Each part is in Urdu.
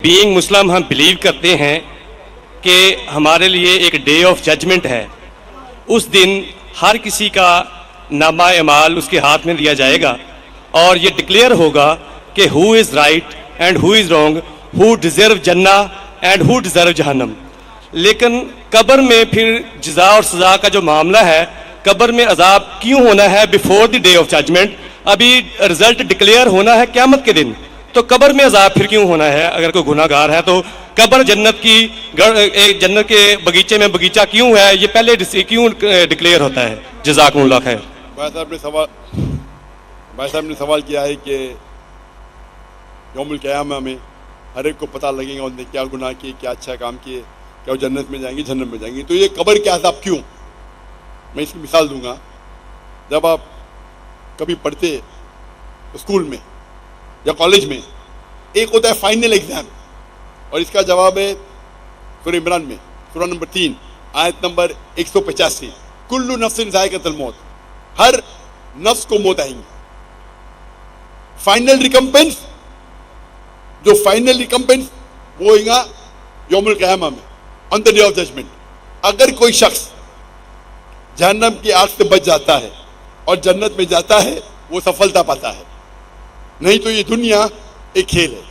بینگ مسلم ہم بلیو کرتے ہیں کہ ہمارے لیے ایک ڈے آف ججمنٹ ہے. اس دن ہر کسی کا نامہ اعمال اس کے ہاتھ میں دیا جائے گا اور یہ ڈکلیئر ہوگا کہ who is right and who is wrong, who deserve جنہ اینڈ ہو ڈیزرو جہنم. لیکن قبر میں پھر جزا اور سزا کا جو معاملہ ہے, قبر میں عذاب کیوں ہونا ہے before the day of judgment? ابھی رزلٹ ڈکلیئر ہونا ہے قیامت کے دن, تو قبر میں عذاب پھر کیوں ہونا ہے؟ اگر کوئی گناہ گار ہے تو قبر جنت کی جنت کے بغیچے میں بغیچہ کیوں ہے, یہ پہلے کیوں ڈکلیئر ہوتا ہے؟ جزاکم اللہ خیر. بھائی صاحب نے سوال کیا ہے کہ یوم القیامہ میں ہر ایک کو پتہ لگے گا انہوں نے کیا گناہ کیے, کیا اچھا کام کیے, کیا وہ جنت میں جائیں گے جہنم میں جائیں گے. تو یہ قبر کے عذاب کیوں؟ میں اس کی مثال دوں گا. جب آپ کبھی پڑھتے اسکول میں یا کالج میں, ایک ہوتا ہے فائنل ایگزام, اور اس کا جواب ہے سورہ عمران میں سورہ نمبر 3 آیت نمبر 185, کل نفس ذائقۃ الموت, ہر نفس کو موت آئیں گی. فائنل ریکمپنس, جو فائنل ریکمپنس وہ ہوئے گا یوم القیامہ میں, آن دا ڈے آف ججمنٹ. اگر کوئی شخص جہنم کی آگ سے بچ جاتا ہے اور جنت میں جاتا ہے وہ سفلتا پاتا ہے, نہیں تو یہ دنیا ایک کھیل ہے.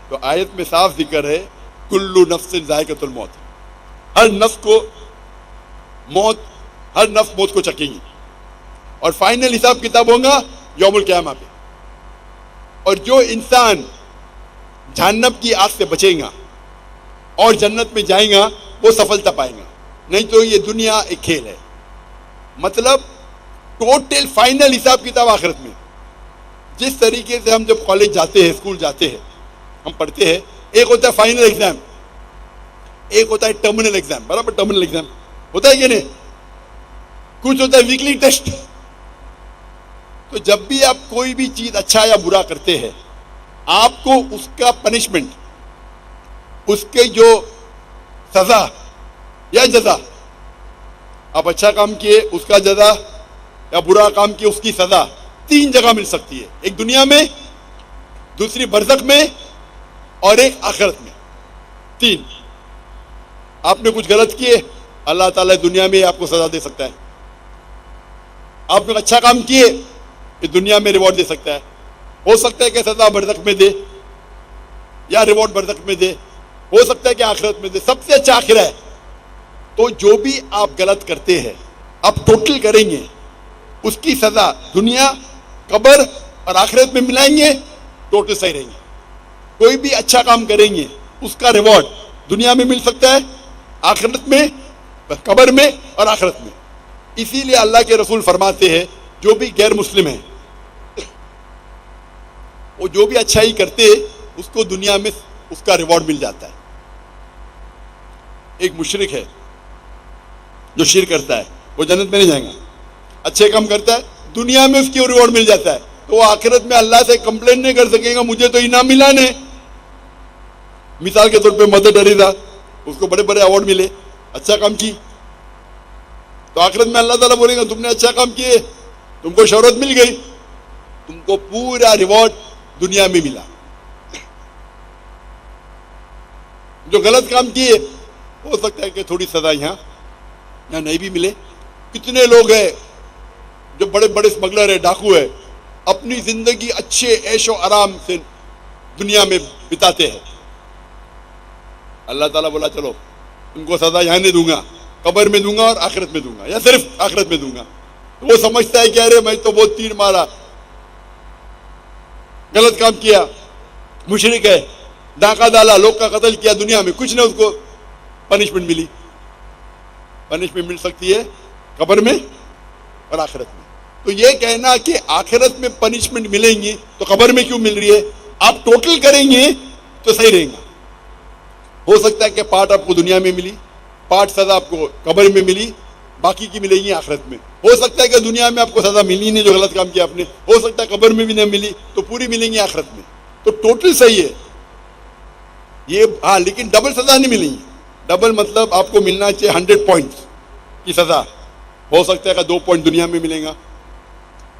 تو آیت میں صاف ذکر ہے کل نفس ذائقۃ الموت, ہر نفس کو موت, ہر نفس موت کو چکیں گی, اور فائنل حساب کتاب ہوگا یوم القیامہ پہ. اور جو انسان جہنم کی آگ سے بچے گا اور جنت میں جائیں گا وہ سفلتا پائیں گا, نہیں تو یہ دنیا ایک کھیل ہے. مطلب ٹوٹل فائنل حساب کتاب آخرت میں. جس طریقے سے ہم جب کالج جاتے ہیں, اسکول جاتے ہیں, ہم پڑھتے ہیں, ایک ہوتا ہے فائنل ایگزام, ایک ہوتا ہے ٹرمینل ایگزام. برابر ٹرمینل ایگزام ہوتا ہے کہ نہیں؟ کچھ ہوتا ہے ویکلی ٹیسٹ. تو جب بھی آپ کوئی بھی چیز اچھا یا برا کرتے ہیں, آپ کو اس کا پنشمنٹ, اس کے جو سزا یا جزا, آپ اچھا کام کیے اس کا جزا یا برا کام کیے اس کی سزا 3 جگہ مل سکتی ہے. ایک دنیا میں, دوسری برزخ میں, اور ایک آخرت میں. 3. آپ نے کچھ غلط کیے, اللہ تعالیٰ دنیا میں آپ کو سزا دے سکتا ہے. آپ نے اچھا کام کیے, یہ دنیا میں ریوارڈ دے سکتا ہے. ہو سکتا ہے کہ سزا برزخ میں دے یا ریوارڈ برزخ میں دے, ہو سکتا ہے کہ آخرت میں دے. سب سے اچھا آخرت ہے. تو جو بھی آپ غلط کرتے ہیں آپ ٹوٹل کریں گے, اس کی سزا دنیا, قبر اور آخرت میں ملائیں گے, ٹوٹل صحیح رہیں گے. کوئی بھی اچھا کام کریں گے اس کا ریوارڈ دنیا میں مل سکتا ہے, آخرت میں, قبر میں اور آخرت میں. اسی لیے اللہ کے رسول فرماتے ہیں جو بھی غیر مسلم ہیں وہ جو بھی اچھائی کرتے اس کو دنیا میں اس کا ریوارڈ مل جاتا ہے. ایک مشرک ہے جو شرک کرتا ہے وہ جنت میں نہیں جائے گا. اچھے کام کرتا ہے دنیا میں اس کی ریوارڈ مل جاتا ہے, تو وہ آخرت میں اللہ سے کمپلین نہیں کر سکے گا مجھے تو انعام ملا نہیں. مثال کے طور پہ مدر ٹریسا, اس کو بڑے بڑے ایوارڈ ملے, اچھا کام کی, تو آخرت میں اللہ تعالیٰ بولے گا تم نے اچھا کام کیے, تم کو شہرت مل گئی, تم کو پورا ریوارڈ دنیا میں ملا. جو غلط کام کیے ہو سکتا ہے کہ تھوڑی سزا یہاں نہیں بھی ملے. کتنے لوگ ہیں جو بڑے بڑے اسمگلر ہے, ڈاکو ہے, اپنی زندگی اچھے عیش و آرام سے دنیا میں بتاتے ہیں. اللہ تعالیٰ بولا چلو تم کو سزا یہاں نہیں دوں گا, قبر میں دوں گا اور آخرت میں دوں گا, یا صرف آخرت میں دوں گا. وہ سمجھتا ہے کہ ارے میں تو بہت تیر مارا, غلط کام کیا, مشرک ہے, ڈاکہ ڈالا, لوگ کا قتل کیا, دنیا میں کچھ نہیں اس کو پنشمنٹ ملی. پنشمنٹ مل سکتی ہے قبر میں اور آخرت میں. تو یہ کہنا کہ آخرت میں پنشمنٹ ملیں گی تو قبر میں کیوں مل رہی ہے, آپ ٹوٹل کریں گے تو صحیح رہیں گا. ہو سکتا ہے کہ پارٹ آپ کو دنیا میں ملی, پارٹ سزا آپ کو قبر میں ملی, باقی کی ملے گی آخرت میں. ہو سکتا ہے کہ دنیا میں آپ کو سزا ملی نہیں جو غلط کام کیا آپ نے, ہو سکتا ہے قبر میں بھی نہیں ملی تو پوری ملیں گی آخرت میں. تو ٹوٹل صحیح ہے یہ. ہاں لیکن ڈبل سزا نہیں ملیں گی. ڈبل مطلب آپ کو ملنا چاہیے 100 پوائنٹس کی سزا, ہو سکتا ہے کہ 2 پوائنٹ دنیا میں ملیں گا,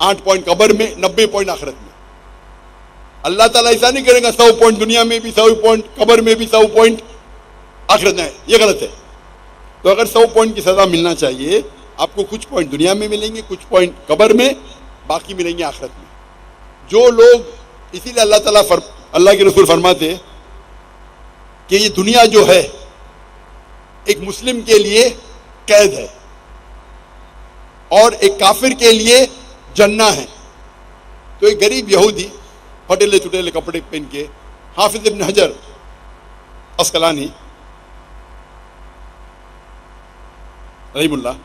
8 پوائنٹ قبر میں, 90 پوائنٹ آخرت میں. اللہ تعالیٰ ایسا نہیں کرے گا 100 پوائنٹ دنیا میں بھی 100 پوائنٹ قبر میں بھی 100 پوائنٹ آخرت میں. یہ غلط ہے. تو اگر 100 پوائنٹ کی سزا ملنا چاہیے آپ کو کچھ پوائنٹ دنیا میں ملیں گے, کچھ پوائنٹ قبر میں, باقی ملیں گے آخرت میں. جو لوگ, اسی لیے اللہ کے رسول فرماتے کہ یہ دنیا جو ہے ایک مسلم کے لیے قید ہے اور ایک کافر کے لیے جنہ ہے. تو ایک غریب یہودی پھٹیلے چھٹیلے کپڑے پہن کے, حافظ ابن حجر عسقلانی رحم اللہ,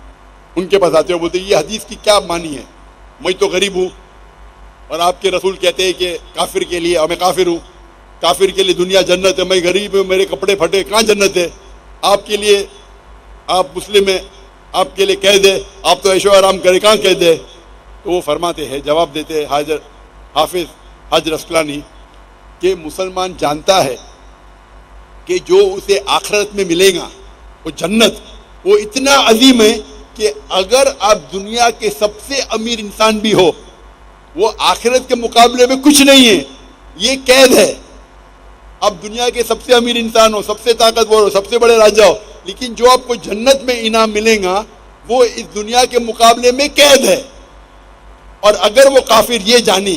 ان کے پاس آتے ہوئے بولتے یہ حدیث کی کیا معنی ہے, میں تو غریب ہوں اور آپ کے رسول کہتے ہیں کہ کافر کے لیے, اور میں کافر ہوں, کافر کے لیے دنیا جنت ہے, میں غریب ہوں, میرے کپڑے پھٹے, کہاں جنت ہے؟ آپ کے لیے, آپ مسلم ہیں, آپ کے لیے قید ہے, آپ تو عیش و آرام کرے, کہاں قید ہے؟ تو وہ فرماتے ہیں, جواب دیتے ہیں حافظ حجر عسقلانی کہ مسلمان جانتا ہے کہ جو اسے آخرت میں ملے گا وہ جنت, وہ اتنا عظیم ہے کہ اگر آپ دنیا کے سب سے امیر انسان بھی ہو وہ آخرت کے مقابلے میں کچھ نہیں ہے, یہ قید ہے. آپ دنیا کے سب سے امیر انسان ہو, سب سے طاقتور ہو, سب سے بڑے راجہ ہو, لیکن جو آپ کو جنت میں انعام ملے گا وہ اس دنیا کے مقابلے میں قید ہے. اور اگر وہ کافر یہ جانے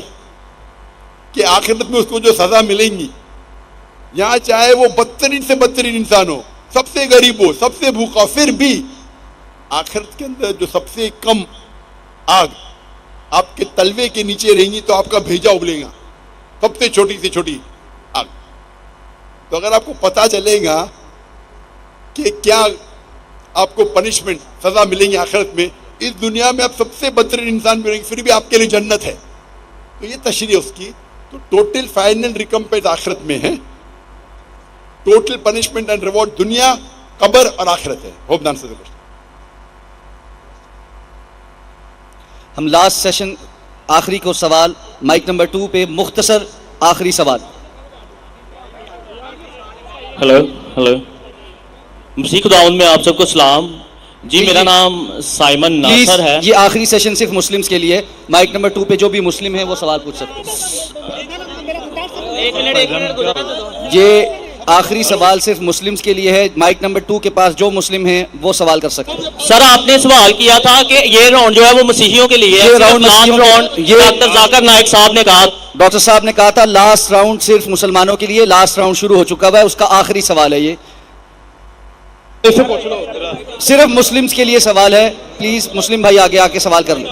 کہ آخرت میں اس کو جو سزا ملیں گی, یہاں چاہے وہ بدترین سے بدترین انسان ہو, سب سے غریب ہو, سب سے بھوکا, پھر بھی آخرت کے اندر جو سب سے کم آگ آپ کے تلوے کے نیچے رہیں گی تو آپ کا بھیجا ابلے گا, سب سے چھوٹی آگ. تو اگر آپ کو پتا چلے گا کہ کیا آپ کو پنشمنٹ سزا ملیں گی آخرت میں, اس دنیا میں آپ سب سے بدترین انسان بھی رہیں گے پھر بھی آپ کے لیے جنت ہے, تو یہ تشریح اس کی. تو ٹوٹل فائنل ریکمپنس آخرت میں ہے, ٹوٹل پنشمنٹ اینڈ ریوارڈ دنیا, قبر اور آخرت ہے. ہوپ دان سے ہم لاسٹ سیشن آخری کو سوال مائک نمبر 2 پہ مختصر آخری سوال. ہلو مسیح خداوند میں آپ سب کو سلام. جی میرا نام سائمن ناصر ہے. یہ آخری سیشن صرف مسلمز کے لیے, مائک نمبر 2 پہ جو بھی مسلم ہیں وہ سوال پوچھ سکتے ہیں. یہ آخری سوال صرف مسلمز کے لیے ہے, مائک نمبر 2 کے پاس جو مسلم ہیں وہ سوال کر سکتے ہیں. سر آپ نے سوال کیا تھا کہ یہ راؤنڈ جو ہے وہ مسیحیوں کے لیے ہے. یہ راؤنڈ ڈاکٹر ذاکر نائک صاحب نے کہا, ڈاکٹر صاحب نے کہا تھا لاسٹ راؤنڈ صرف مسلمانوں کے لیے, لاسٹ راؤنڈ شروع ہو چکا ہوا ہے, اس کا آخری سوال ہے. یہ صرف مسلمز کے لیے سوال ہے, پلیز مسلم بھائی آگے آ کے سوال کر لیں.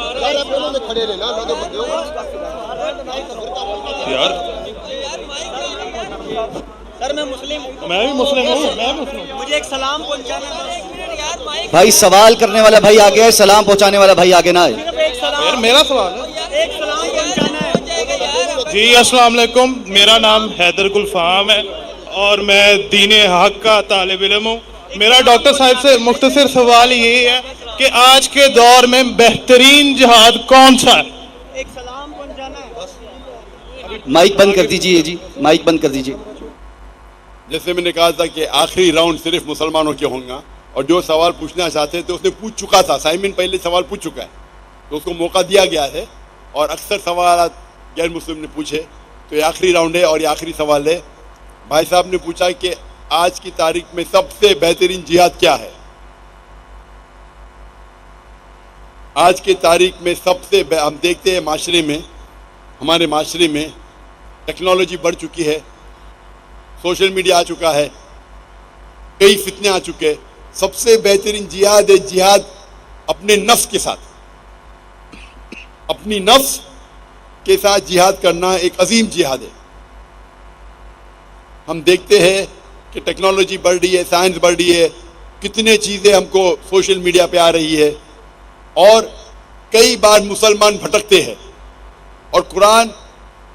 میں بھی مسلم ہوں, مجھے ایک سلام پہنچانا. بھائی سوال کرنے والا بھائی آگے ہے, سلام پہنچانے والا بھائی آگے نہ آئے. میرا سوال ہے, ایک سلام پہنچانا ہے. جی السلام علیکم, میرا نام حیدر گلفام ہے اور میں دین حق کا طالب علم ہوں. میرا ڈاکٹر صاحب سے مختصر سوال یہی ہے کہ آج کے دور میں بہترین جہاد کون سا ہے؟ ایک سلام پہنچانا ہے. مائک بند کر دیجیے جی, مائک بند کر دیجیے. جیسے میں نے کہا تھا کہ آخری راؤنڈ صرف مسلمانوں کے ہوں گا, اور جو سوال پوچھنا چاہتے تھے اس نے پوچھ چکا تھا, سائمن پہلے سوال پوچھ چکا ہے تو اس کو موقع دیا گیا ہے, اور اکثر سوالات غیر مسلم نے پوچھے, تو یہ آخری راؤنڈ ہے اور یہ آخری سوال ہے. بھائی صاحب نے پوچھا کہ آج کی تاریخ میں سب سے بہترین جہاد کیا ہے. آج کی تاریخ میں سب سے ہم دیکھتے ہیں معاشرے میں, ہمارے معاشرے میں ٹیکنالوجی بڑھ چکی ہے, سوشل میڈیا آ چکا ہے, کئی فتنے آ چکے. سب سے بہترین جہاد ہے جہاد اپنے نفس کے ساتھ, اپنی نفس کے ساتھ جہاد کرنا ایک عظیم جہاد ہے. ہم دیکھتے ہیں کہ ٹیکنالوجی بڑھ رہی ہے, سائنس بڑھ رہی ہے, کتنے چیزیں ہم کو سوشل میڈیا پہ آ رہی ہے, اور کئی بار مسلمان بھٹکتے ہیں اور قرآن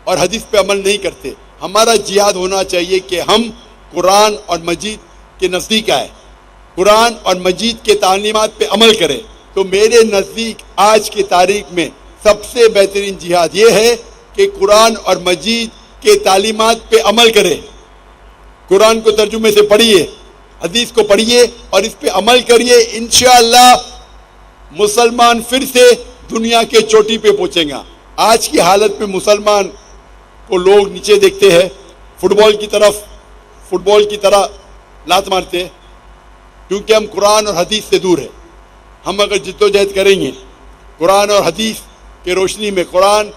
اور حدیث پہ عمل نہیں کرتے. ہمارا جہاد ہونا چاہیے کہ ہم قرآن اور مجید کے نزدیک آئے, قرآن اور مجید کے تعلیمات پہ عمل کریں. تو میرے نزدیک آج کی تاریخ میں سب سے بہترین جہاد یہ ہے کہ قرآن اور مجید کے تعلیمات پہ عمل کریں. قرآن کو ترجمے سے پڑھیے, حدیث کو پڑھیے اور اس پہ عمل کریے. انشاءاللہ مسلمان پھر سے دنیا کے چوٹی پہ پہنچیں گا. آج کی حالت میں مسلمان کو لوگ نیچے دیکھتے ہیں, فٹ بال کی طرح لات مارتے ہیں, کیونکہ ہم قرآن اور حدیث سے دور ہیں. ہم اگر جد و جہد کریں گے قرآن اور حدیث کے روشنی میں, قرآن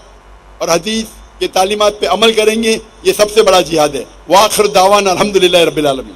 اور حدیث کے تعلیمات پہ عمل کریں گے, یہ سب سے بڑا جہاد ہے. وآخر دعوانا الحمدللہ رب العالمین.